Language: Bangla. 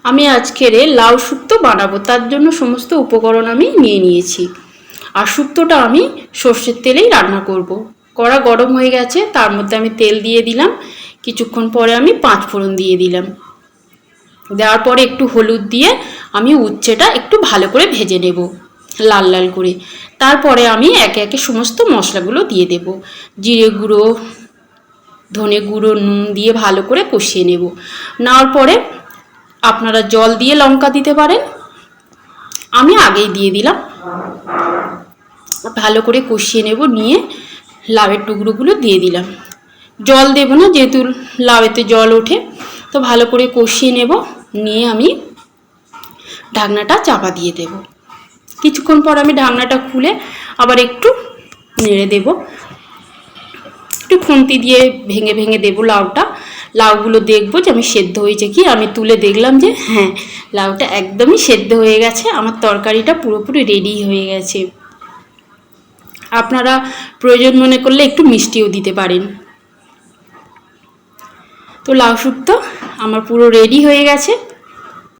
আমি আজকের লাউ শুক্তো বানাবো, তার জন্য সমস্ত উপকরণ আমি নিয়ে নিয়েছি। আর শুক্তোটা আমি সর্ষের তেলেই রান্না করব। কড়া গরম হয়ে গেছে, তার মধ্যে আমি তেল দিয়ে দিলাম। কিছুক্ষণ পরে আমি 5 ফোড়ন দিয়ে দিলাম। দেওয়ার পরে একটু হলুদ দিয়ে আমি উচ্ছেটা একটু ভালো করে ভেজে নেব, লাল লাল করে। তারপরে আমি একে একে সমস্ত মশলাগুলো দিয়ে দেব। জিরে গুঁড়ো, ধনে গুঁড়ো, নুন দিয়ে ভালো করে কষিয়ে নেব। নেওয়ার পরে আপনারা জল দিয়ে লঙ্কা দিতে পারেন, আমি আগেই দিয়ে দিলাম। ভালো করে কষিয়ে নেব, নিয়ে লাউয়ের টুকরোগুলো দিয়ে দিলাম। জল দেব না, যেহেতু লাউয়েতে জল ওঠে। তো ভালো করে কষিয়ে নেব, নিয়ে আমি ঢাকনাটা চাপা দিয়ে দেব। কিছুক্ষণ পর আমি ঢাকনাটা খুলে আবার একটু নেড়ে দেব। একটু খুন্তি দিয়ে ভেঙে ভেঙে দেবো লাউটা। লাউগুলো দেখবো যে আমি সেদ্ধ হয়েছে কি। আমি তুলে দেখলাম যে হ্যাঁ, লাউটা একদমই সেদ্ধ হয়ে গেছে, আমার তরকারিটা পুরোপুরি রেডি হয়ে গেছে। আপনারা প্রয়োজন মনে করলে একটু মিষ্টিও দিতে পারেন। তো লাউ শুক্তো আমার পুরো রেডি হয়ে গেছে।